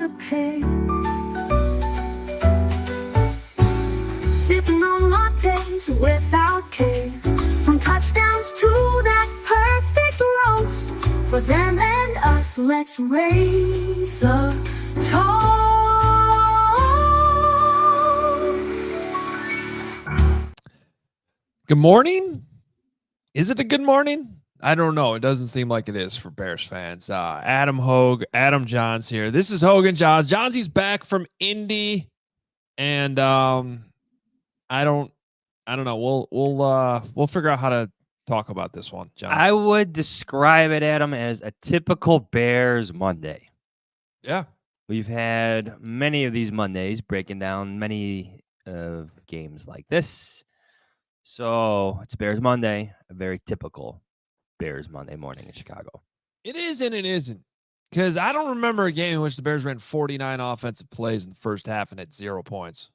to pay. Sipping on lattes without care. From touchdowns to that perfect roast. For them and us, let's raise a toast. Good morning? Is it a good morning? I don't know. It doesn't seem like it is for Bears fans. Adam Jahns here. This is Hoge Jahns. Johnsy's back from Indy, and I don't know. We'll figure out how to talk about this one, John. I would describe it, Adam, as a typical Bears Monday. Yeah. We've had many of these Mondays breaking down many games like this. So it's Bears Monday, a very typical Bears Monday morning in Chicago. It is and it isn't. Because I don't remember a game in which the Bears ran 49 offensive plays in the first half and had 0 points.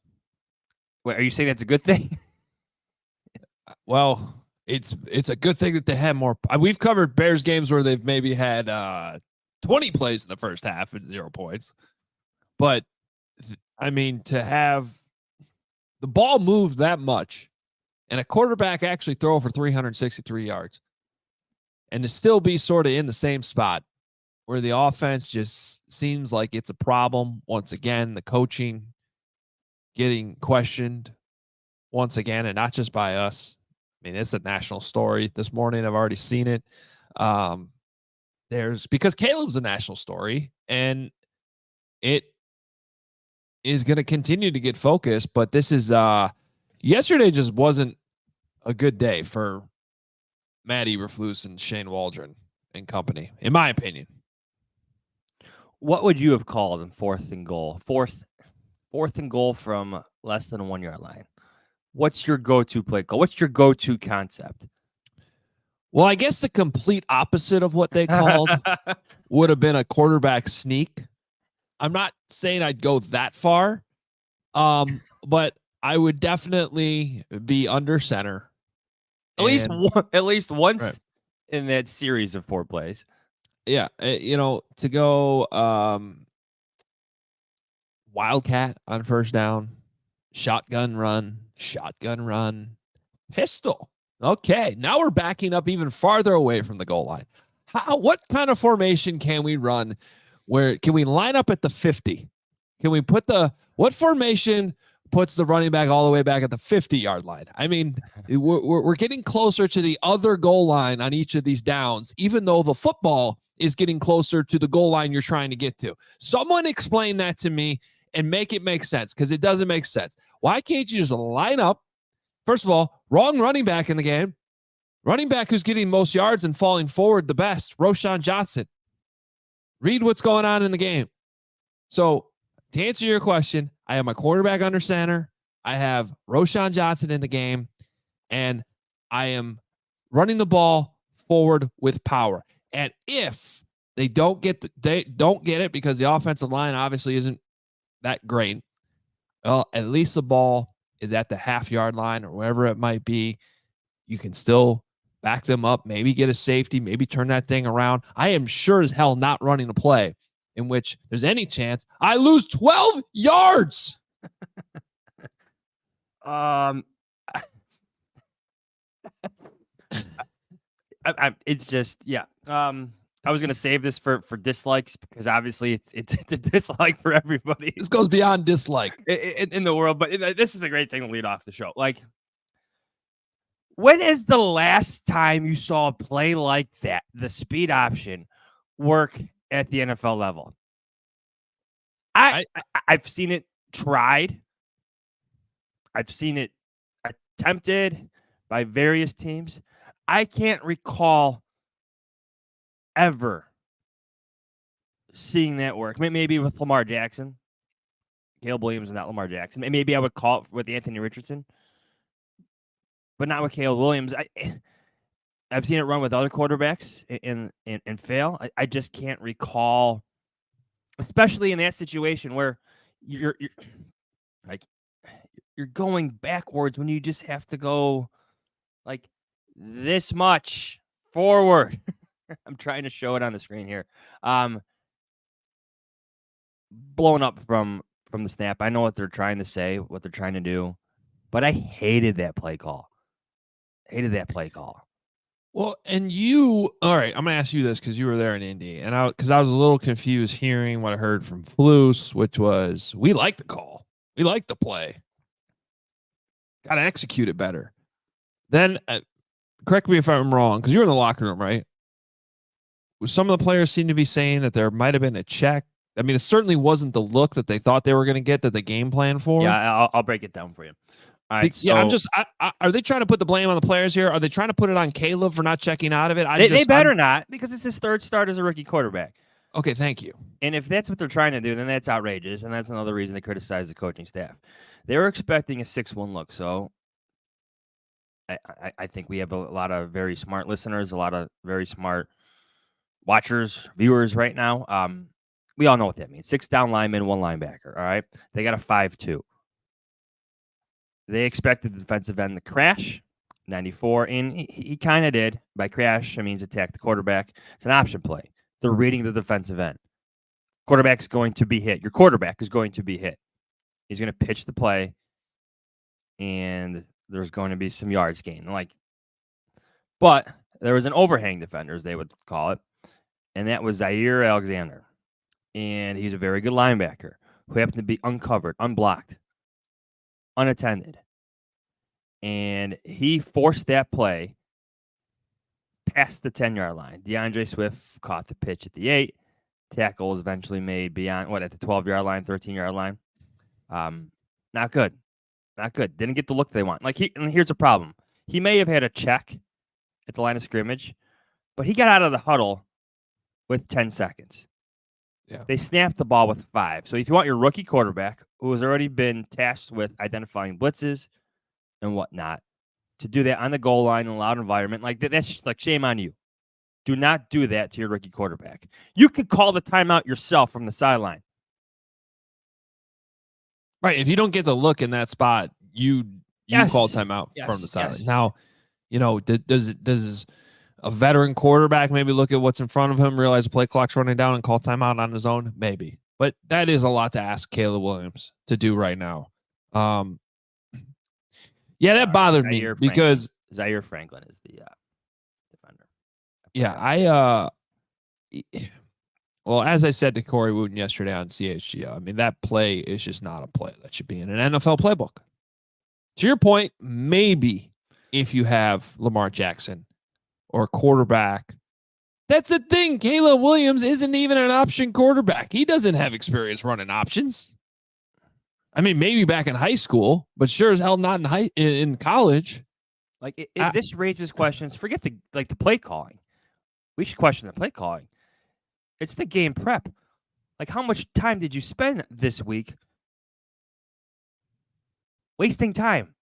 Wait, are you saying that's a good thing? Well, it's a good thing that they had more. We've covered Bears games where they've maybe had 20 plays in the first half and 0 points. But, I mean, to have the ball moved that much and a quarterback actually throw for 363 yards and to still be sort of in the same spot where the offense just seems like it's a problem once again, the coaching getting questioned once again, and not just by us. I mean, it's a national story this morning. I've already seen it. Because Caleb's a national story, and it is going to continue to get focused. But this is yesterday just wasn't a good day for Matt Eberflus and Shane Waldron and company, in my opinion. What would you have called in fourth and goal from less than a 1 yard line? What's your go-to play call? What's your go-to concept? Well, I guess the complete opposite of what they called would have been a quarterback sneak. I'm not saying I'd go that far, but I would definitely be under center. At least once right in that series of 4 plays. Yeah, to go wildcat on first down, shotgun run, pistol. Okay, now we're backing up even farther away from the goal line. What kind of formation can we run? Where can we line up at the 50? Can we put what formation puts the running back all the way back at the 50-yard line? I mean, we're getting closer to the other goal line on each of these downs, even though the football is getting closer to the goal line you're trying to get to. Someone explain that to me and make it make sense, because it doesn't make sense. Why can't you just line up? First of all, wrong running back in the game. Running back who's getting most yards and falling forward the best, Roschon Johnson. Read what's going on in the game. So to answer your question, I have my quarterback under center. I have Roschon Johnson in the game, and I am running the ball forward with power. And if they don't get it because the offensive line obviously isn't that great, well, at least the ball is at the half-yard line or wherever it might be. You can still back them up, maybe get a safety, maybe turn that thing around. I am sure as hell not running a play in which there's any chance I lose 12 yards. It's just, yeah. I was gonna save this for dislikes, because obviously it's a dislike for everybody. This goes beyond dislike in the world, but this is a great thing to lead off the show. Like, when is the last time you saw a play like that, the speed option, work at the NFL level? I've seen it tried. I've seen it attempted by various teams. I can't recall ever seeing that work. Maybe with Lamar Jackson. Caleb Williams is not Lamar Jackson. Maybe I would call it with Anthony Richardson, but not with Caleb Williams. I've seen it run with other quarterbacks and fail. I just can't recall, especially in that situation where you're going backwards when you just have to go like this much forward. I'm trying to show it on the screen here. blown up from the snap. I know what they're trying to say, what they're trying to do, but I hated that play call. Well, and all right, I'm going to ask you this because you were there in Indy, and because I was a little confused hearing what I heard from Flus, which was, we like the call. We like the play. Got to execute it better. Then, correct me if I'm wrong, because you were in the locker room, right? Some of the players seem to be saying that there might have been a check. I mean, it certainly wasn't the look that they thought they were going to get, that the game plan for. Yeah, I'll break it down for you. All right, Yeah, are they trying to put the blame on the players here? Are they trying to put it on Caleb for not checking out of it? They better not, because it's his third start as a rookie quarterback. Okay, thank you. And if that's what they're trying to do, then that's outrageous, and that's another reason to criticize the coaching staff. They were expecting a 6-1 look, so I think we have a lot of very smart listeners, a lot of very smart watchers, viewers right now. We all know what that means. 6 down linemen, 1 linebacker, all right? They got a 5-2. They expected the defensive end to crash, 94, and he kind of did. By crash, I means attack the quarterback. It's an option play. They're reading the defensive end. Quarterback is going to be hit. Your quarterback is going to be hit. He's going to pitch the play, and there's going to be some yards gained. But there was an overhang defender, as they would call it, and that was Zaire Alexander. And he's a very good linebacker who happened to be uncovered, unblocked, unattended. And he forced that play past the 10-yard line. DeAndre Swift caught the pitch at the 8. Tackle was eventually made beyond, at the 12-yard line, 13-yard line. Not good. Not good. Didn't get the look they want. And here's the problem. He may have had a check at the line of scrimmage, but he got out of the huddle with 10 seconds. Yeah. They snapped the ball with 5. So if you want your rookie quarterback, who has already been tasked with identifying blitzes and whatnot, to do that on the goal line in a loud environment, that's shame on you. Do not do that to your rookie quarterback. You could call the timeout yourself from the sideline. Right. If you don't get the look in that spot, you call timeout from the sideline. Yes. Now, does a veteran quarterback maybe look at what's in front of him, realize the play clock's running down, and call timeout on his own? Maybe. But that is a lot to ask Caleb Williams to do right now. Yeah, that bothered me because Zaire Franklin is the defender. Yeah, well, as I said to Corey Wooten yesterday on CHGO, I mean, that play is just not a play that should be in an NFL playbook. To your point, maybe if you have Lamar Jackson or a quarterback, that's the thing. Caleb Williams isn't even an option quarterback. He doesn't have experience running options. I mean, maybe back in high school, but sure as hell not in college. This raises questions. Forget the play calling. We should question the play calling. It's the game prep. How much time did you spend this week wasting time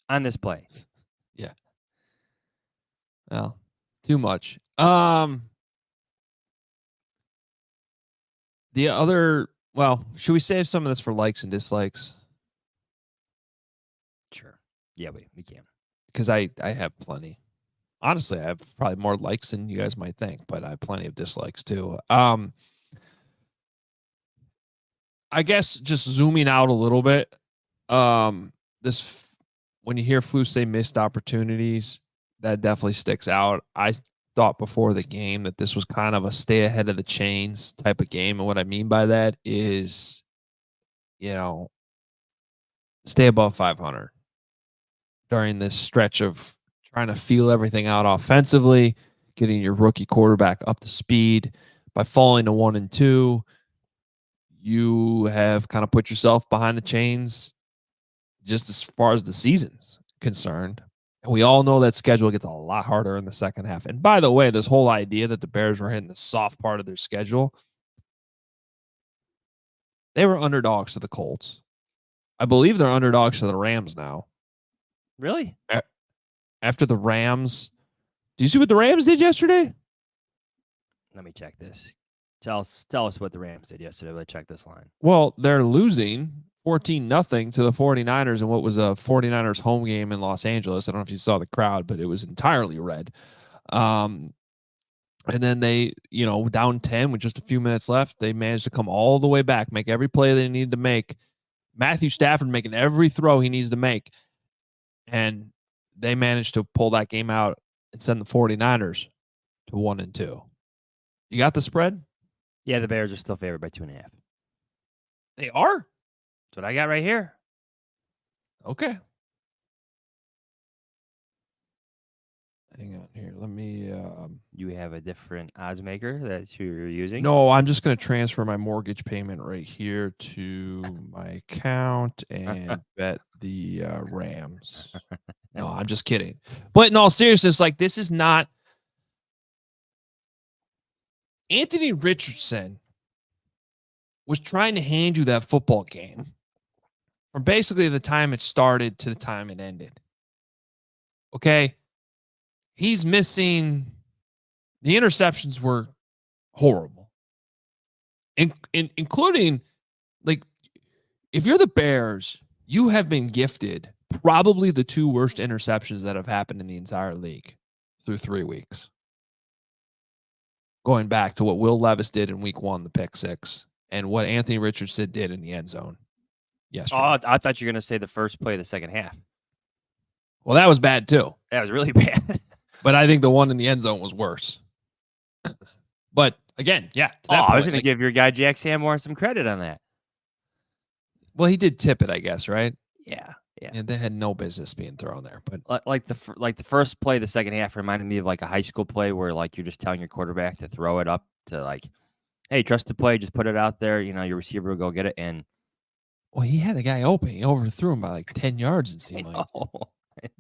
on this play? Yeah. Well, too much. Should we save some of this for likes and dislikes? Sure. Yeah, we can. Because I have plenty. Honestly, I have probably more likes than you guys might think, but I have plenty of dislikes too. I guess just zooming out a little bit, when you hear Flus say missed opportunities, that definitely sticks out. I thought before the game that this was kind of a stay ahead of the chains type of game. And what I mean by that is, stay above 500 during this stretch of trying to feel everything out offensively, getting your rookie quarterback up to speed. By falling to 1-2, you have kind of put yourself behind the chains just as far as the season's concerned. And we all know that schedule gets a lot harder in the second half. And by the way, this whole idea that the Bears were hitting the soft part of their schedule, they were underdogs to the Colts. I believe they're underdogs to the Rams now. Really? After the Rams. Do you see what the Rams did yesterday? Let me check this. Tell us what the Rams did yesterday. Let's check this line. Well, they're losing 14-0 to the 49ers in what was a 49ers home game in Los Angeles. I don't know if you saw the crowd, but it was entirely red. And then they, down 10 with just a few minutes left, they managed to come all the way back, make every play they needed to make. Matthew Stafford making every throw he needs to make. And they managed to pull that game out and send the 49ers to 1-2. You got the spread? Yeah, the Bears are still favored by 2.5. They are? That's what I got right here. Okay. Hang on here. Let me. You have a different odds maker that you're using? No, I'm just going to transfer my mortgage payment right here to my account and bet the Rams. No, I'm just kidding. But in all seriousness, like, this is not. Anthony Richardson was trying to hand you that football game from basically the time it started to the time it ended. Okay? He's missing. The interceptions were horrible. Including, like, if you're the Bears, you have been gifted probably the 2 worst interceptions that have happened in the entire league through 3 weeks. Going back to what Will Levis did in week 1, the pick 6, and what Anthony Richardson did in the end zone yesterday. Oh, I thought you were going to say the first play of the second half. Well, that was bad too. That was really bad. But I think the one in the end zone was worse. But again, yeah. I was going to give your guy Jack Sanborn some credit on that. Well, he did tip it, I guess, right? Yeah. And they had no business being thrown there. But like the first play, the second half reminded me of like a high school play where like you're just telling your quarterback to throw it up to like, hey, trust the play, just put it out there. Your receiver will go get it. And well, he had the guy open. He overthrew him by like 10 yards. It seemed like.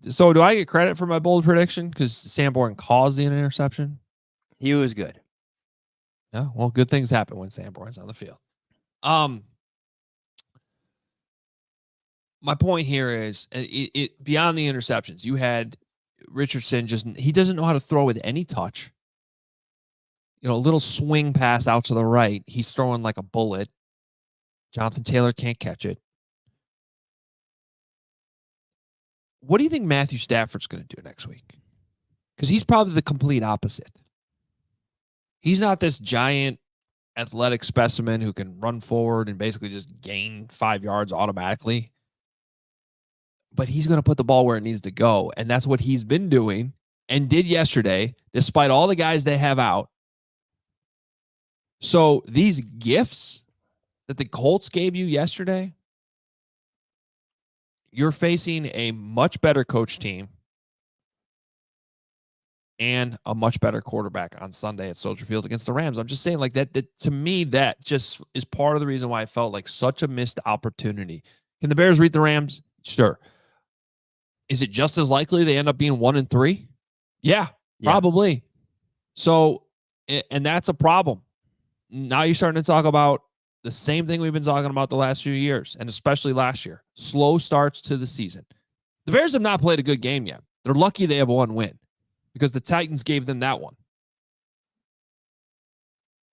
So do I get credit for my bold prediction because Sanborn caused the interception? He was good. Yeah, well, good things happen when Sanborn's on the field. My point here is it beyond the interceptions. You had Richardson he doesn't know how to throw with any touch. A little swing pass out to the right. He's throwing like a bullet. Jonathan Taylor can't catch it. What do you think Matthew Stafford's going to do next week? Because he's probably the complete opposite. He's not this giant athletic specimen who can run forward and basically just gain 5 yards automatically. But he's going to put the ball where it needs to go. And that's what he's been doing and did yesterday, despite all the guys they have out. So these gifts that the Colts gave you yesterday, you're facing a much better coach team and a much better quarterback on Sunday at Soldier Field against the Rams. I'm just saying, like, that to me, that just is part of the reason why I felt like such a missed opportunity. Can the Bears beat the Rams? Sure. Is it just as likely they end up being 1-3? Yeah, probably. So, and that's a problem. Now you're starting to talk about the same thing we've been talking about the last few years, and especially last year. Slow starts to the season. The Bears have not played a good game yet. They're lucky they have 1 win because the Titans gave them that one.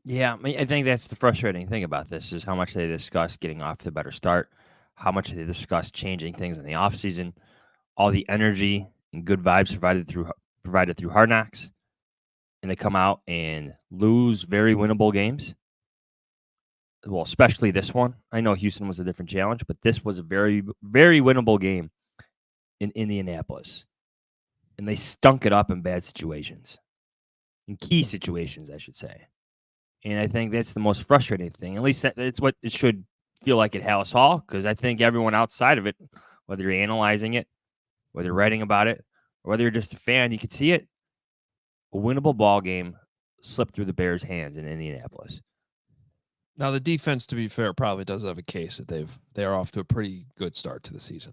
Yeah, I think that's the frustrating thing about this is how much they discuss getting off to a better start, how much they discuss changing things in the offseason, all the energy and good vibes provided through Hard Knocks, and they come out and lose very winnable games. Well, especially this one. I know Houston was a different challenge, but this was a very, very winnable game in Indianapolis. And they stunk it up in bad situations. In key situations, I should say. And I think that's the most frustrating thing. At least that's what it should feel like at Hallis Hall, because I think everyone outside of it, whether you're analyzing it, whether you're writing about it, or whether you're just a fan, you could see it. A winnable ball game slipped through the Bears' hands in Indianapolis. Now, the defense, to be fair, probably does have a case that they're off to a pretty good start to the season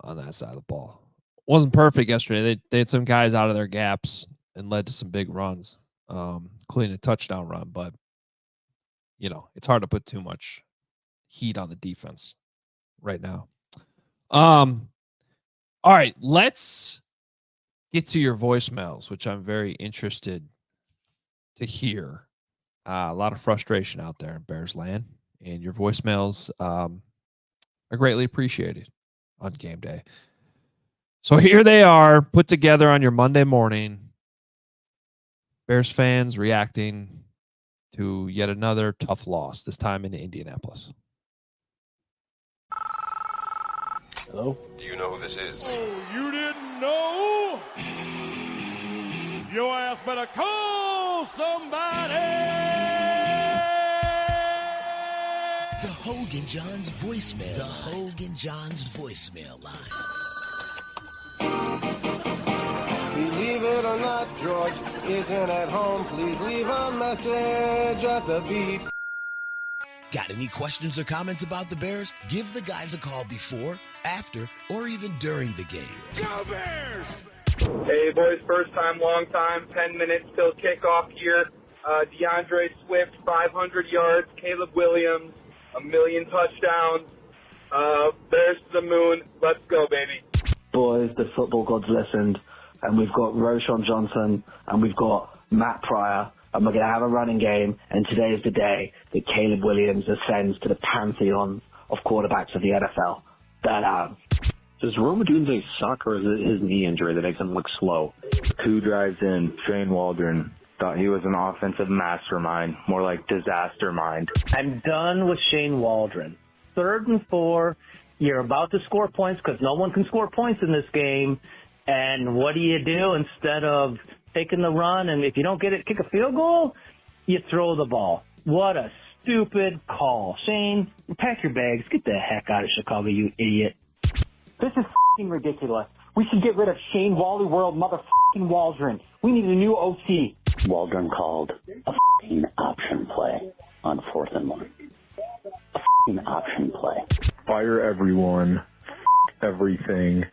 on that side of the ball. Wasn't perfect yesterday. They had some guys out of their gaps and led to some big runs, including a touchdown run. But, it's hard to put too much heat on the defense right now. All right, let's get to your voicemails, which I'm very interested to hear. A lot of frustration out there in Bears land, and your voicemails are greatly appreciated on game day. So here they are, put together on your Monday morning. Bears fans reacting to yet another tough loss, this time in Indianapolis. Hello? Do you know who this is? Oh, you didn't know? Your ass better call somebody! The Hoge Jahns voicemail. The Hoge Jahns voicemail line. Believe it or not, George isn't at home. Please leave a message at the beep. Got any questions or comments about the Bears? Give the guys a call before, after, or even during the game. Go Bears! Hey, boys, first time, long time. 10 minutes till kickoff here. DeAndre Swift, 500 yards. Caleb Williams, 1,000,000 touchdowns. Bears to the moon. Let's go, baby. Boys, the football gods listened, and we've got Roshan Johnson, and we've got Matt Pryor, and we're going to have a running game, and today is the day that Caleb Williams ascends to the pantheon of quarterbacks of the NFL. Does Rome Odunze suck, or is it his knee injury that makes him look slow? 2 drives in, Shane Waldron thought he was an offensive mastermind, more like disaster mind. I'm done with Shane Waldron. 3rd and 4, you're about to score points because no one can score points in this game. And what do? Instead of taking the run, and if you don't get it, kick a field goal, you throw the ball. What a stupid call. Shane, pack your bags. Get the heck out of Chicago, you idiot. This is f***ing ridiculous. We should get rid of Shane Wally World motherfucking Waldron. We need a new OC. Waldron called a f***ing option play on 4th and 1. A f***ing option play. Fire everyone. Everything.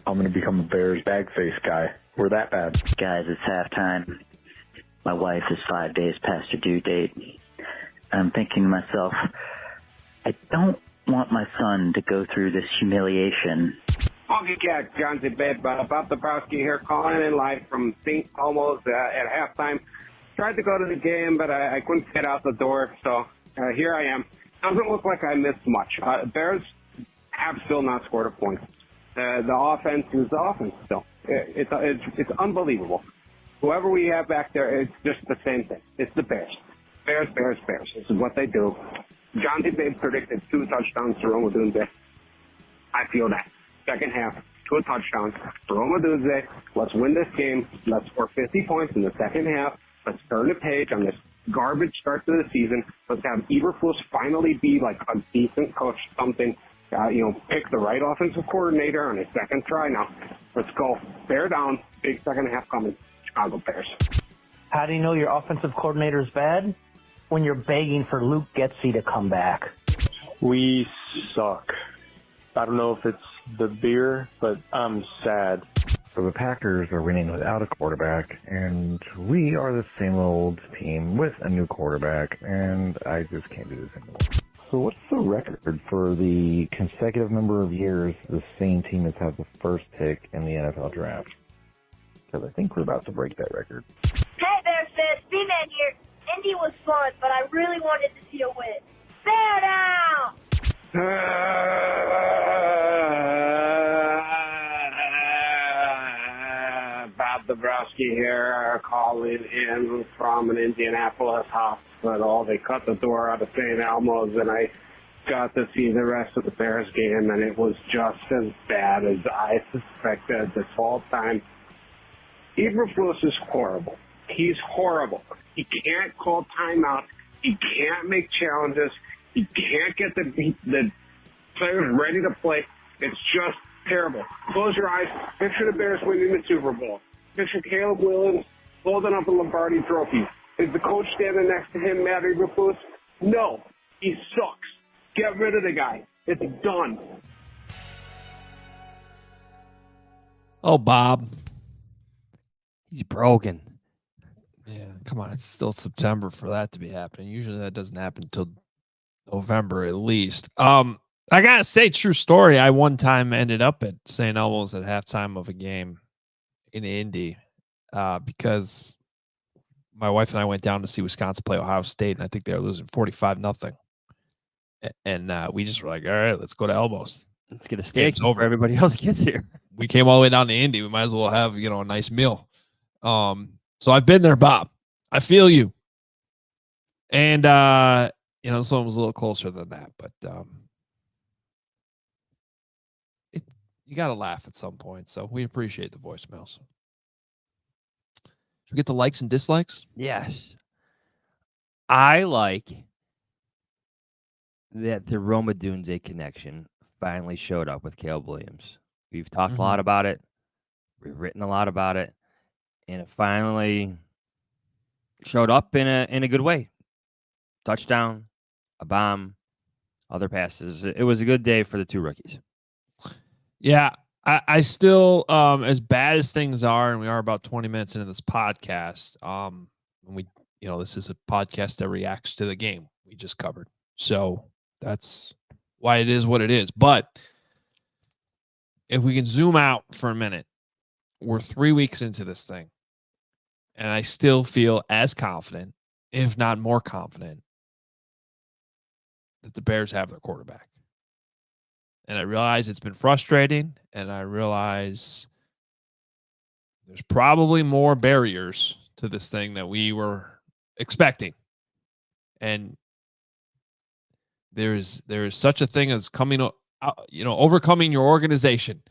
I'm going to become a Bears bag face guy. We're that bad. Guys, it's halftime. My wife is 5 days past her due date. I'm thinking to myself, I don't want my son to go through this humiliation. Hoge Jahns, John Zibet, Bob Dabrowski here, calling in live from St. Almost at halftime. Tried to go to the game, but I couldn't get out the door, so here I am. Doesn't look like I missed much. Bears have still not scored a point. The offense is the offense still. It's unbelievable. Whoever we have back there, it's just the same thing. It's the Bears. Bears. This is what they do. John Babe predicted 2 touchdowns to Rome Odunze. I feel that. Second half, 2 touchdowns to Rome Odunze. Let's win this game. Let's score 50 points in the second half. Let's turn the page on this garbage start to the season. Let's have Eberflus finally be like a decent coach, something. Pick the right offensive coordinator on his second try. Now, let's go. Bear down. Big second half coming. Chicago Bears. How do you know your offensive coordinator is bad? When you're begging for Luke Getsy to come back. We suck. I don't know if it's the beer, but I'm sad. So the Packers are winning without a quarterback, and we are the same old team with a new quarterback, and I just can't do this anymore. So what's the record for the consecutive number of years the same team has had the first pick in the NFL draft? Because I think we're about to break that record. Hey, Bears fans, B-Man here. Indy was fun, but I really wanted to see a win. Bear down! Bob Dabrowski here, calling in from an Indianapolis hospital. They cut the door out of St. Elmo's, and I got to see the rest of the Bears game, and it was just as bad as I suspected this whole time. Eberflus is horrible. He's horrible. He can't call timeouts. He can't make challenges. He can't get the players ready to play. It's just terrible. Close your eyes. Picture the Bears winning the Super Bowl. Picture Caleb Williams holding up a Lombardi trophy. Is the coach standing next to him, Matt Eberflus? No. He sucks. Get rid of the guy. It's done. Oh, Bob. He's broken. Yeah, come on. It's still September for that to be happening. Usually that doesn't happen until November at least. I gotta say, true story. I one time ended up at St. Elmo's at halftime of a game in Indy because my wife and I went down to see Wisconsin play Ohio State, and I think they were losing 45-0. And we just were like, all right, let's go to Elmo's. Let's get a steak over. Everybody else gets here. We came all the way down to Indy. We might as well have a nice meal. So I've been there, Bob. I feel you. And this one was a little closer than that, but you got to laugh at some point. So we appreciate the voicemails. Should we get the likes and dislikes? Yes. I like that the Roma Dunze connection finally showed up with Caleb Williams. We've talked a lot about it. We've written a lot about it. And it finally showed up in a good way. Touchdown, a bomb, other passes. It was a good day for the two rookies. Yeah, I still, as bad as things are, and we are about 20 minutes into this podcast, this is a podcast that reacts to the game we just covered. So that's why it is what it is. But if we can zoom out for a minute, we're 3 weeks into this thing, and I still feel as confident, if not more confident, that the Bears have their quarterback. And I realize it's been frustrating, and I realize there's probably more barriers to this thing that we were expecting. And there is such a thing as overcoming your organization.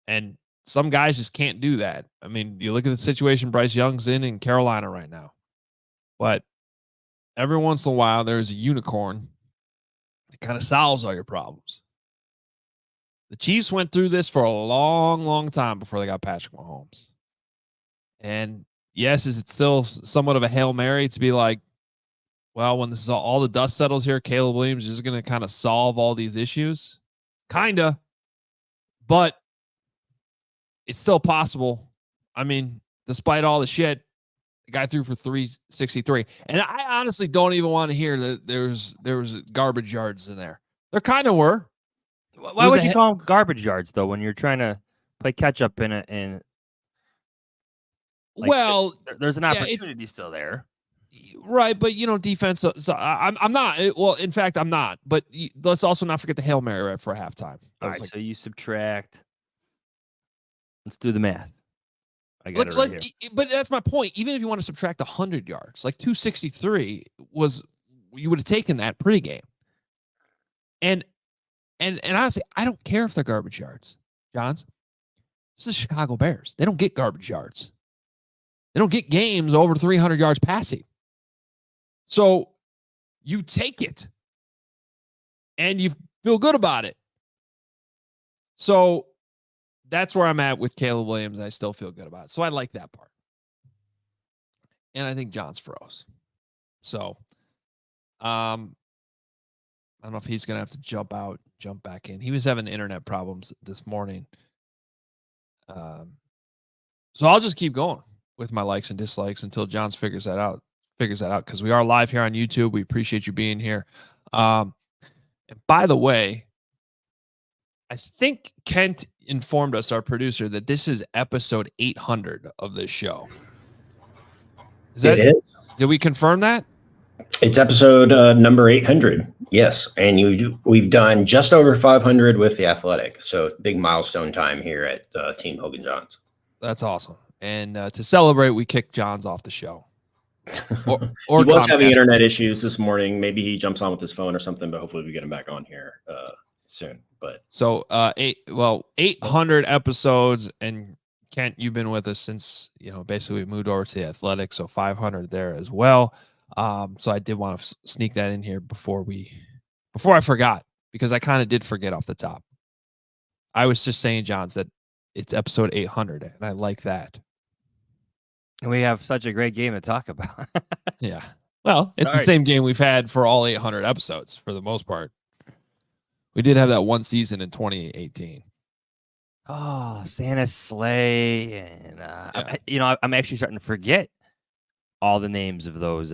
And some guys just can't do that. I mean, you look at the situation Bryce Young's in Carolina right now. But every once in a while, there's a unicorn that kind of solves all your problems. The Chiefs went through this for a long, long time before they got Patrick Mahomes. And yes, is it still somewhat of a Hail Mary to be like, well, when this is all the dust settles here, Caleb Williams is going to kind of solve all these issues? Kind of. But it's still possible. I mean, despite all the shit, the guy threw for 363. And I honestly don't even want to hear that there was garbage yards in there. There kind of were. Why would you call them garbage yards, though, when you're trying to play catch-up there's an opportunity still there. Right, but, defense, so I'm not. Well, in fact, I'm not. But let's also not forget the Hail Mary right for halftime. All right, so you subtract. Let's do the math. I got it right here. But that's my point. Even if you want to subtract 100 yards, like 263 you would have taken that pregame. And honestly, I don't care if they're garbage yards, Johns. This is Chicago Bears. They don't get garbage yards. They don't get games over 300 yards passing. So you take it, and you feel good about it. So that's where I'm at with Caleb Williams. I still feel good about it. So I like that part. And I think John's froze. So I don't know if he's going to have to jump back in. He was having internet problems this morning. So I'll just keep going with my likes and dislikes until Johns figures that out because we are live here on YouTube. We appreciate you being here. And by the way, I think Kent informed us, our producer, that this is episode 800 of this show. It is. Did we confirm that? It's episode number 800. Yes, and we've done just over 500 with the Athletic. So big milestone time here at Team Hoge Jahns. That's awesome. And to celebrate, we kicked Johns off the show. Or he was having internet issues this morning. Maybe he jumps on with his phone or something, but hopefully we get him back on here soon. But so 800 episodes, and Kent, you've been with us since basically we moved over to the Athletic, so 500 there as well. So I did want to sneak that in here before I forgot, because I kind of did forget off the top. I was just saying, Johns, that it's episode 800, and I like that. And we have such a great game to talk about. Yeah. Well, it's the same game we've had for all 800 episodes for the most part. We did have that one season in 2018. Oh, Santa's sleigh, and I'm actually starting to forget all the names of those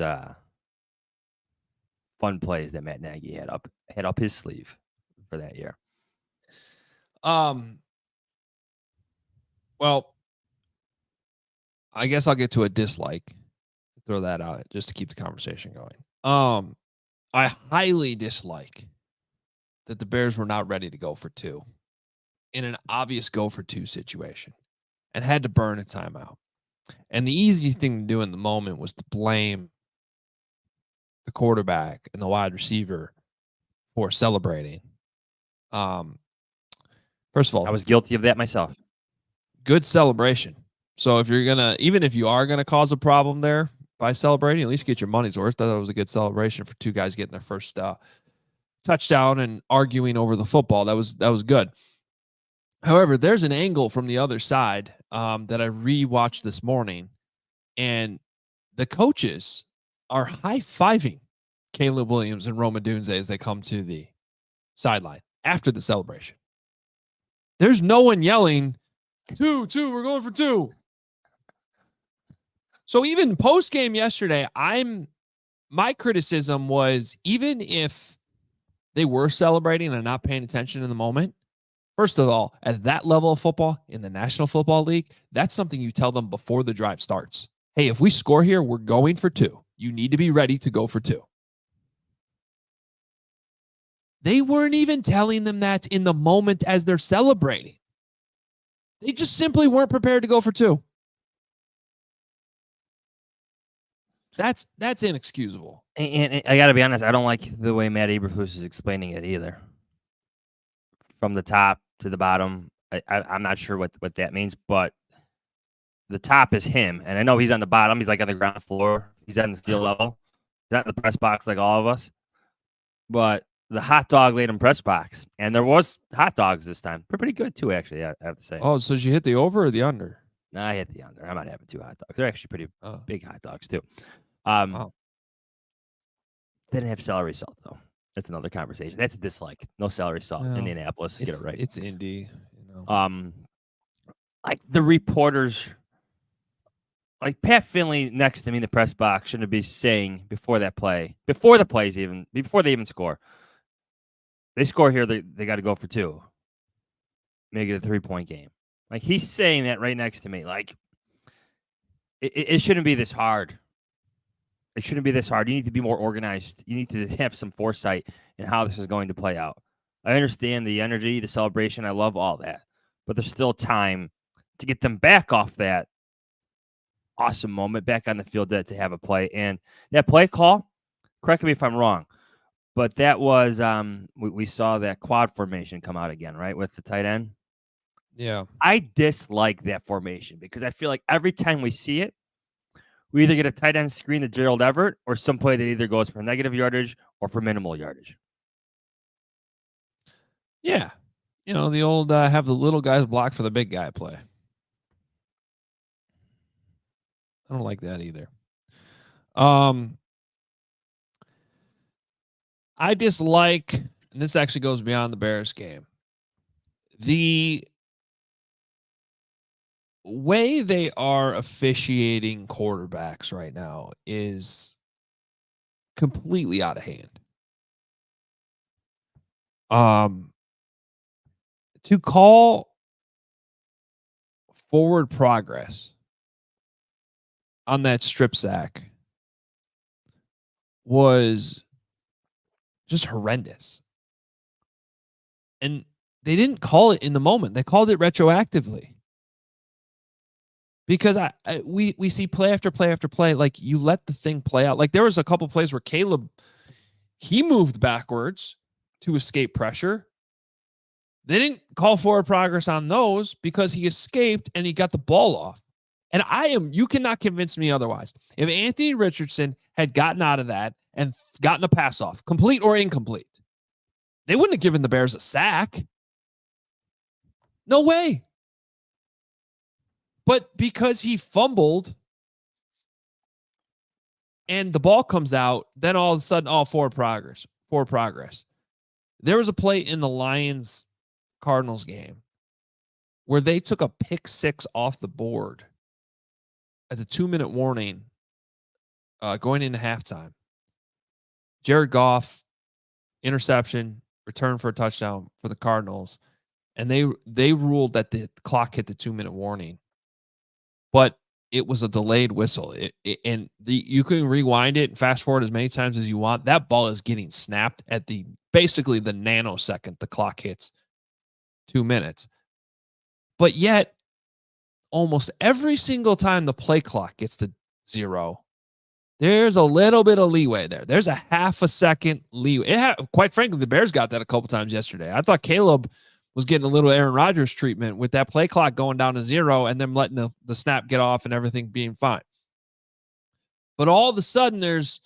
fun plays that Matt Nagy had up his sleeve for that year. Well, I guess I'll get to a dislike. Throw that out just to keep the conversation going. I highly dislike that the Bears were not ready to go for two in an obvious go for two situation and had to burn a timeout. And the easy thing to do in the moment was to blame the quarterback and the wide receiver for celebrating. First of all, I was guilty of that myself. Good celebration. So if you're even if you are gonna cause a problem there by celebrating, at least get your money's worth. I thought it was a good celebration for two guys getting their first touchdown and arguing over the football. That was good. However, there's an angle from the other side that I rewatched this morning, and the coaches are high-fiving Caleb Williams and Rome Odunze as they come to the sideline after the celebration. There's no one yelling, two, we're going for 2. So even post-game yesterday, my criticism was, even if they were celebrating and not paying attention in the moment, first of all, at that level of football in the National Football League, that's something you tell them before the drive starts. Hey, if we score here, we're going for 2. You need to be ready to go for 2. They weren't even telling them that in the moment as they're celebrating. They just simply weren't prepared to go for 2. That's inexcusable. And I got to be honest, I don't like the way Matt Eberflus is explaining it either. From the top to the bottom, I'm not sure what that means, but the top is him. And I know he's on the bottom. He's like on the ground floor. He's on the field level. He's not in the press box like all of us. But the hot dog laid in press box. And there was hot dogs this time. They're pretty good too, actually, I have to say. Oh, so did you hit the over or the under? No, I hit the under. I'm not having 2 hot dogs. They're actually pretty big hot dogs too. Wow. They didn't have celery salt, though. That's another conversation. That's a dislike. No celery salt. Well, Indianapolis. Get it right. It's Indy. You know. Like the reporters, like Pat Finley next to me in the press box shouldn't be saying before the plays even, before they even score. They score here, they got to go for 2. Make it a 3-point game. Like he's saying that right next to me. Like it shouldn't be this hard. It shouldn't be this hard. You need to be more organized. You need to have some foresight in how this is going to play out. I understand the energy, the celebration. I love all that. But there's still time to get them back off that awesome moment, back on the field to have a play. And that play call, correct me if I'm wrong, but that was we saw that quad formation come out again, right, with the tight end? Yeah. I dislike that formation because I feel like every time we see it, we either get a tight end screen to Gerald Everett or some play that either goes for negative yardage or for minimal yardage. Yeah. You know, the old have the little guys block for the big guy play. I don't like that either. I dislike, and this actually goes beyond the Bears game, the way they are officiating quarterbacks right now is completely out of hand. To call forward progress on that strip sack was just horrendous. And they didn't call it in the moment. They called it retroactively. Because we see play after play after play, like you let the thing play out. Like there was a couple plays where Caleb, he moved backwards to escape pressure. They didn't call forward progress on those because he escaped and he got the ball off. And you cannot convince me otherwise. If Anthony Richardson had gotten out of that and gotten a pass off, complete or incomplete, they wouldn't have given the Bears a sack. No way. But because he fumbled and the ball comes out, then all of a sudden, forward progress. There was a play in the Lions-Cardinals game where they took a pick 6 off the board at the 2-minute warning going into halftime. Jared Goff, interception, return for a touchdown for the Cardinals. And they ruled that the clock hit the 2-minute warning. But it was a delayed whistle. You can rewind it and fast forward as many times as you want. That ball is getting snapped at basically the nanosecond the clock hits 2 minutes. But yet, almost every single time the play clock gets to 0, there's a little bit of leeway there. There's a half a second leeway. Quite frankly, the Bears got that a couple times yesterday. I thought Caleb was getting a little Aaron Rodgers treatment with that play clock going down to 0 and then letting the snap get off and everything being fine. But all of a sudden there's,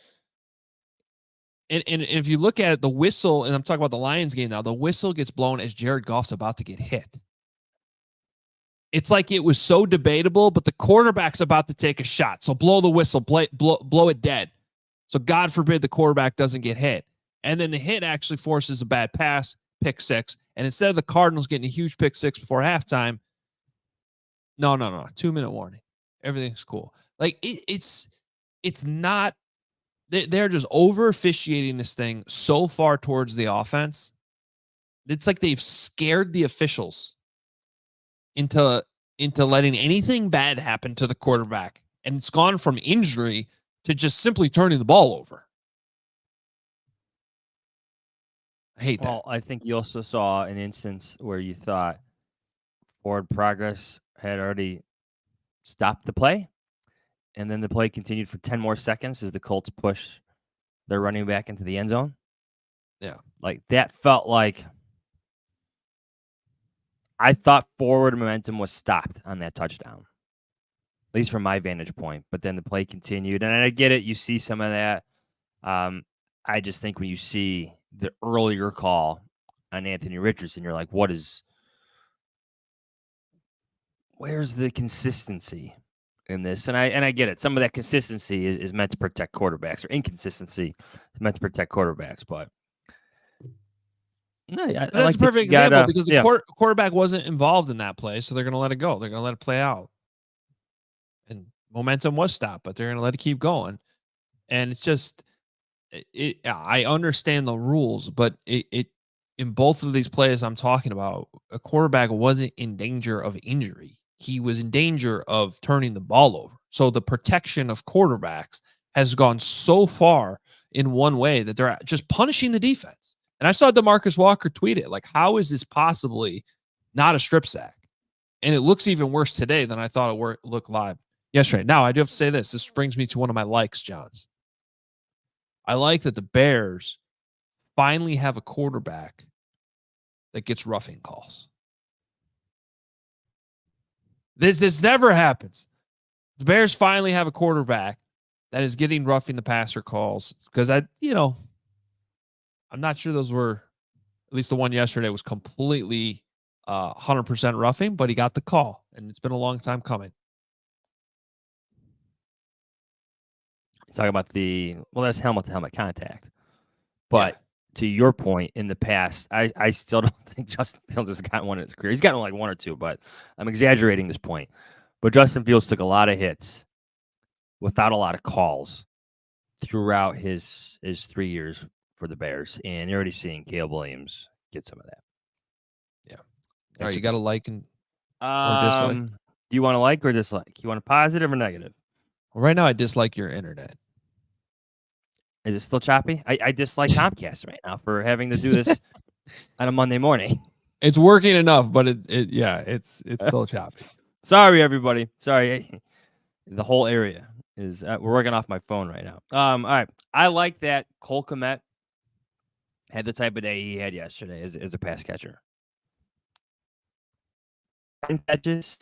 and if you look at it, the whistle, and I'm talking about the Lions game now, the whistle gets blown as Jared Goff's about to get hit. It's like it was so debatable, but the quarterback's about to take a shot. So blow the whistle, blow it dead. So God forbid the quarterback doesn't get hit. And then the hit actually forces a bad pass, pick 6. And instead of the Cardinals getting a huge pick 6 before halftime, no, 2-minute warning. Everything's cool. Like it's not, they're just over officiating this thing so far towards the offense. It's like they've scared the officials into letting anything bad happen to the quarterback. And it's gone from injury to just simply turning the ball over. I hate that. Well, I think you also saw an instance where you thought forward progress had already stopped the play, and then the play continued for 10 more seconds as the Colts push their running back into the end zone. Yeah. Like that felt like I thought forward momentum was stopped on that touchdown, at least from my vantage point. But then the play continued, and I get it. You see some of that. I just think when you see the earlier call on Anthony Richardson, you're like, where's the consistency in this? And I get it. Some of that consistency is meant to protect quarterbacks, or inconsistency is meant to protect quarterbacks. But no, that's like a perfect example because the quarterback wasn't involved in that play, so they're going to let it go. They're going to let it play out. And momentum was stopped, but they're going to let it keep going. And it's just, I understand the rules, but it in both of these plays I'm talking about, a quarterback wasn't in danger of injury. He was in danger of turning the ball over. So the protection of quarterbacks has gone so far in one way that they're just punishing the defense. And I saw DeMarcus Walker tweet it, like, how is this possibly not a strip sack? And it looks even worse today than I thought it looked live yesterday. Now, I do have to say this. This brings me to one of my likes, Johns. I like that the Bears finally have a quarterback that gets roughing calls. This never happens. The Bears finally have a quarterback that is getting roughing the passer calls, because I'm not sure those were, at least the one yesterday was completely 100% roughing, but he got the call, and it's been a long time coming. Talking about that's helmet-to-helmet contact. But to your point, in the past, I still don't think Justin Fields has gotten one in his career. He's gotten like one or two, but I'm exaggerating this point. But Justin Fields took a lot of hits without a lot of calls throughout his 3 years for the Bears, and you're already seeing Caleb Williams get some of that. Yeah. All right, you got to like or dislike. Do you want to like or dislike? You want a positive or negative? Well, right now, I dislike your internet. Is it still choppy? I dislike Comcast right now for having to do this on a Monday morning. It's working enough, but it's still choppy. Sorry, everybody. Sorry. The whole area is we're working off my phone right now. All right. I like that Cole Kmet had the type of day he had yesterday as a pass catcher. 10 catches,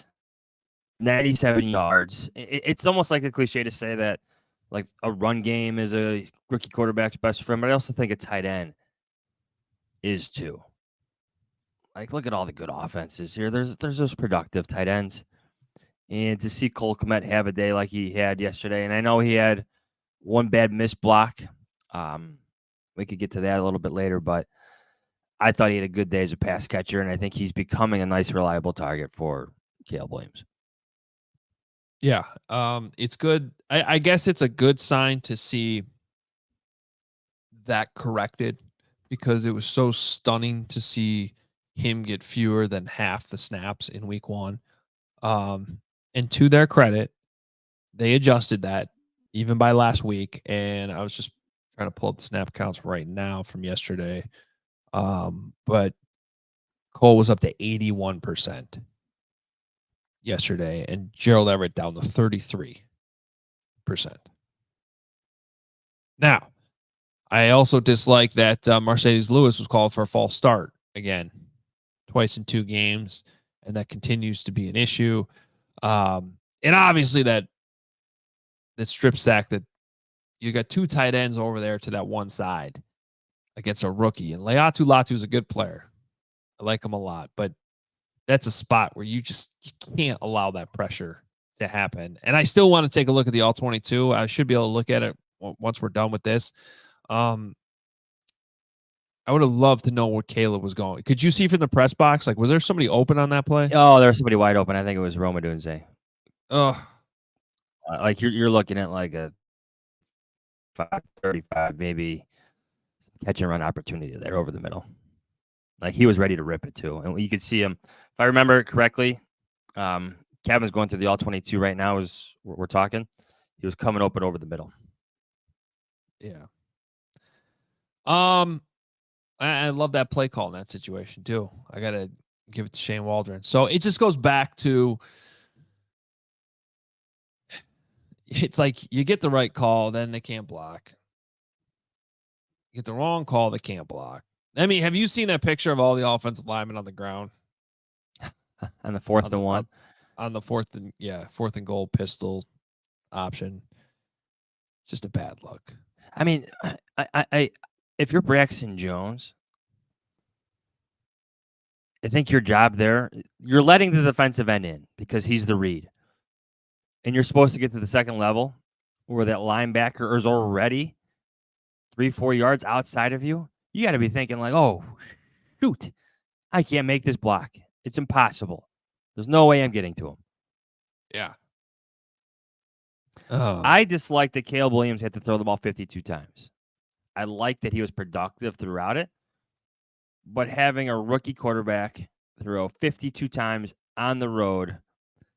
97 yards. It's almost like a cliche to say that like a run game is a rookie quarterback's best friend, but I also think a tight end is too. Like, look at all the good offenses here. There's those productive tight ends. And to see Cole Kmet have a day like he had yesterday, and I know he had one bad missed block. We could get to that a little bit later, but I thought he had a good day as a pass catcher, and I think he's becoming a nice, reliable target for Caleb Williams. Yeah, it's good. I guess it's a good sign to see that corrected, because it was so stunning to see him get fewer than half the snaps in week 1. And to their credit, they adjusted that even by last week. And I was just trying to pull up the snap counts right now from yesterday. But Cole was up to 81%. yesterday, and Gerald Everett down to 33%. Now, I also dislike that Mercedes Lewis was called for a false start again, twice in 2 games, and that continues to be an issue. And obviously that strip sack, that you got 2 tight ends over there to that one side against a rookie, and Leatu Latu is a good player. I like him a lot, but that's a spot where you can't allow that pressure to happen. And I still want to take a look at the All-22. I should be able to look at it once we're done with this. I would have loved to know where Caleb was going. Could you see from the press box? Like, was there somebody open on that play? Oh, there was somebody wide open. I think it was Rome Odunze. Oh, like you're looking at like a 5:35, maybe catch and run opportunity there over the middle. Like he was ready to rip it too, and you could see him. If I remember correctly, Kevin's going through the All-22 right now. As we're talking, he was coming open over the middle. Yeah. I love that play call in that situation too. I gotta give it to Shane Waldron. So it just goes back to, it's like you get the right call, then they can't block. You get the wrong call, they can't block. I mean, have you seen that picture of all the offensive linemen on the ground? On the 4th and 1? On the 4th and goal pistol option. Just a bad look. I mean, I if you're Braxton Jones, I think your job there, you're letting the defensive end in because he's the read. And you're supposed to get to the second level where that linebacker is already 3-4 yards outside of you. You got to be thinking like, oh, shoot, I can't make this block. It's impossible. There's no way I'm getting to him. Yeah. I dislike that Caleb Williams had to throw the ball 52 times. I like that he was productive throughout it. But having a rookie quarterback throw 52 times on the road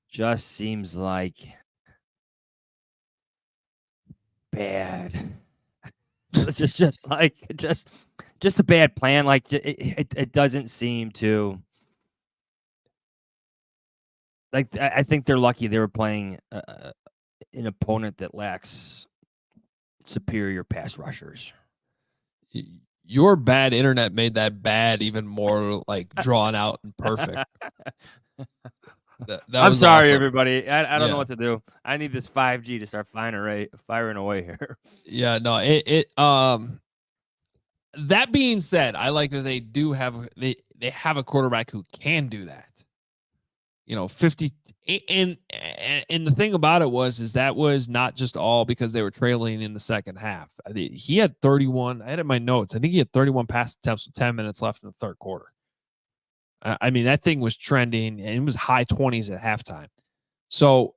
just seems like bad. It's just a bad plan. Like it doesn't seem to. Like I think they're lucky they were playing an opponent that lacks superior pass rushers. Your bad internet made that bad even more like drawn out and perfect. I'm sorry, awesome. everybody. I don't know what to do. I need this 5G to start firing away here. Yeah, no, that being said, I like that they do have they have a quarterback who can do that. 50, and the thing about it was that was not just all because they were trailing in the second half. He had 31. I had in my notes. I think he had 31 pass attempts with 10 minutes left in the third quarter. I mean, that thing was trending, and it was high 20s at halftime. So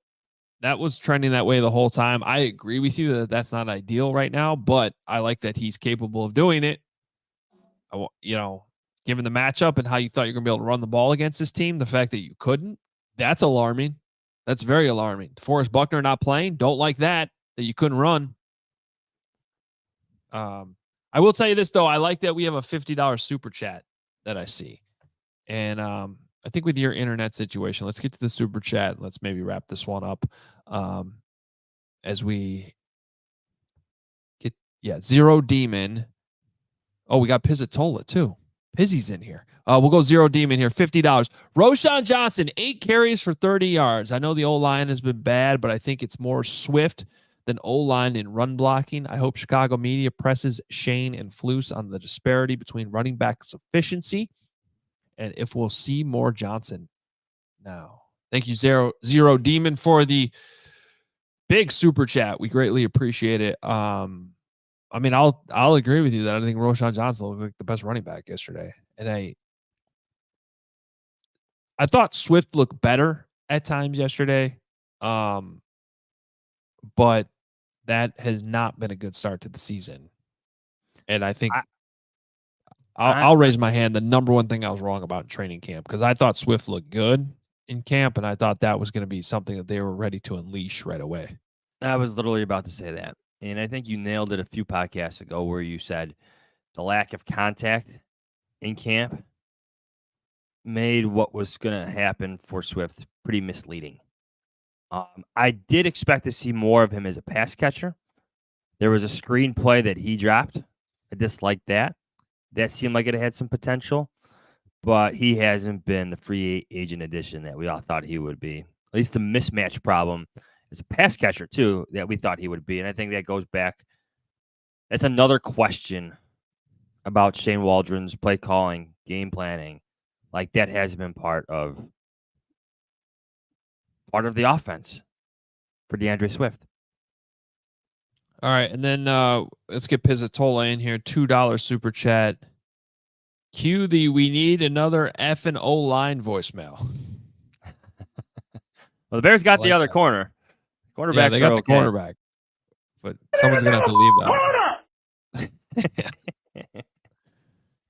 that was trending that way the whole time. I agree with you that that's not ideal right now, but I like that he's capable of doing it. Given the matchup and how you thought you're going to be able to run the ball against this team, the fact that you couldn't, that's alarming. That's very alarming. Forrest Buckner not playing, don't like that you couldn't run. I will tell you this, though. I like that we have a $50 super chat that I see. And I think with your internet situation, let's get to the super chat. Let's maybe wrap this one up as we get, Zero Demon. Oh, we got Pizzatola, too. Pizzy's in here. We'll go Zero Demon here, $50. Roshan Johnson, 8 carries for 30 yards. I know the O-line has been bad, but I think it's more Swift than O-line in run blocking. I hope Chicago media presses Shane and Flus on the disparity between running backs' efficiency and if we'll see more Johnson now. Thank you, Zero Demon, for the big super chat. We greatly appreciate it. I mean, I'll agree with you that I think Roshan Johnson looked like the best running back yesterday. And I thought Swift looked better at times yesterday. But that has not been a good start to the season. And I think I'll raise my hand. The number one thing I was wrong about in training camp, because I thought Swift looked good in camp, and I thought that was going to be something that they were ready to unleash right away. I was literally about to say that. And I think you nailed it a few podcasts ago where you said the lack of contact in camp made what was going to happen for Swift pretty misleading. I did expect to see more of him as a pass catcher. There was a screen play that he dropped. I disliked that. That seemed like it had some potential, but he hasn't been the free agent addition that we all thought he would be. At least the mismatch problem is a pass catcher, too, that we thought he would be. And I think that goes back. That's another question about Shane Waldron's play calling, game planning. Like, that has been part of the offense for DeAndre Swift. All right, and then let's get Pizzatola in here. $2 super chat. Cue the "we need another F and O line" voicemail. Well, the Bears got the other corner. Quarterbacks yeah, they got the okay. quarterback, but someone's gonna have to leave that.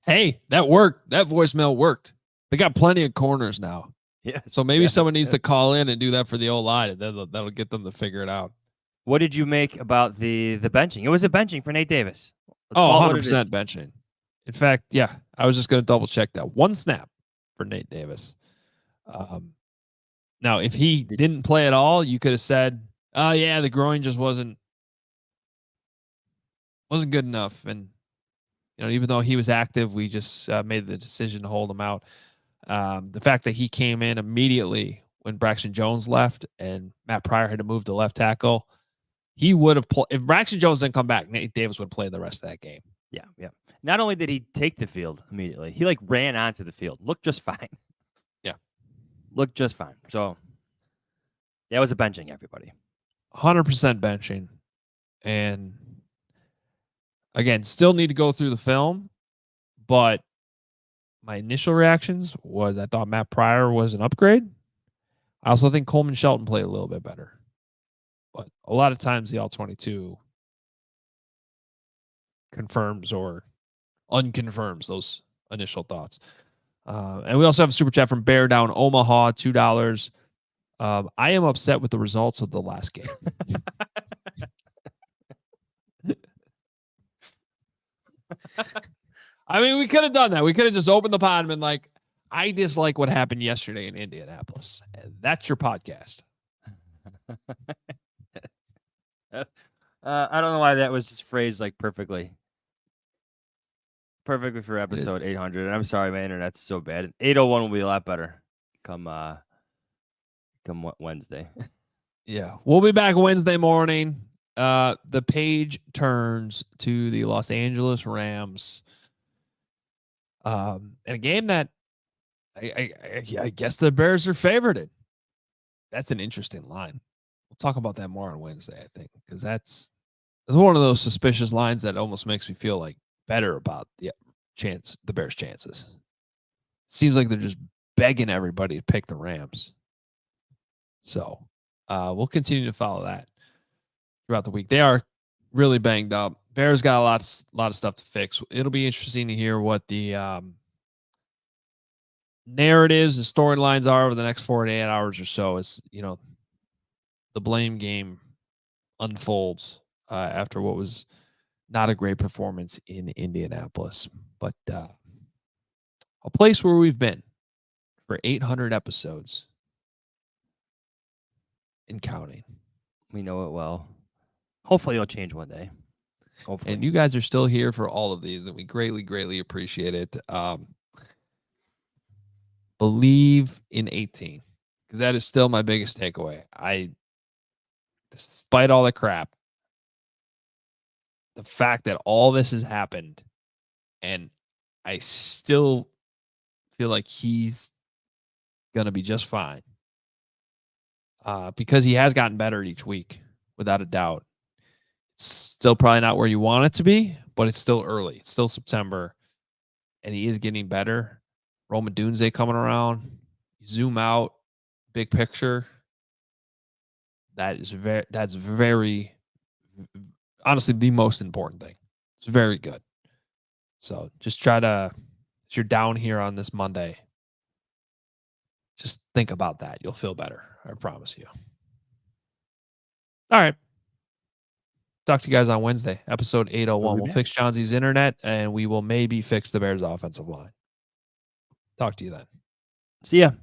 Hey, that worked. That voicemail worked. They got plenty of corners now. Yeah. So maybe someone needs to call in and do that for the O-line, and that'll get them to figure it out. What did you make about the benching? It was a benching for Nate Davis. Oh, 100% benching. In fact, yeah, I was just going to double check that. 1 snap for Nate Davis. Now, if he didn't play at all, you could have said, "Oh yeah, the groin just wasn't good enough." And even though he was active, we just made the decision to hold him out. The fact that he came in immediately when Braxton Jones left and Matt Pryor had to move to left tackle, he would have played. If Braxton Jones didn't come back, Nate Davis would play the rest of that game. Yeah, yeah. Not only did he take the field immediately, he ran onto the field. Looked just fine. Yeah. Looked just fine. So that was a benching, everybody. 100% benching. And again, still need to go through the film, but my initial reactions was I thought Matt Pryor was an upgrade. I also think Coleman Shelton played a little bit better. But a lot of times the All-22 confirms or unconfirms those initial thoughts. And we also have a super chat from Bear Down Omaha, $2. I am upset with the results of the last game. I mean, we could have done that. We could have just opened the pod and been like, I dislike what happened yesterday in Indianapolis. And that's your podcast. I don't know why that was just phrased perfectly. Perfectly for episode 800. And I'm sorry, my internet's so bad. 801 will be a lot better come Wednesday. Yeah. We'll be back Wednesday morning. The page turns to the Los Angeles Rams. And a game that I guess the Bears are favored in. That's an interesting line. We'll talk about that more on Wednesday, I think, because that's one of those suspicious lines that almost makes me feel better about the Bears' chances. Seems like they're just begging everybody to pick the Rams. So we'll continue to follow that throughout the week. They are really banged up. Bears got a lot of stuff to fix. It'll be interesting to hear what the narratives and storylines are over the next 48 hours or so as, the blame game unfolds after what was not a great performance in Indianapolis. But a place where we've been for 800 episodes and counting. We know it well. Hopefully it'll change one day. Hopefully. And you guys are still here for all of these, and we greatly, greatly appreciate it. Believe in 18, because that is still my biggest takeaway. Despite all the crap, the fact that all this has happened, and I still feel like he's going to be just fine. Because he has gotten better each week, without a doubt. It's still probably not where you want it to be, but it's still early. It's still September, and he is getting better. Rome Odunze coming around. Zoom out, big picture. That's very, honestly, the most important thing. It's very good. So just try to, as you're down here on this Monday, just think about that. You'll feel better. I promise you. All right. Talk to you guys on Wednesday, episode 801. We'll fix Johnson's internet, and we will maybe fix the Bears' offensive line. Talk to you then. See ya.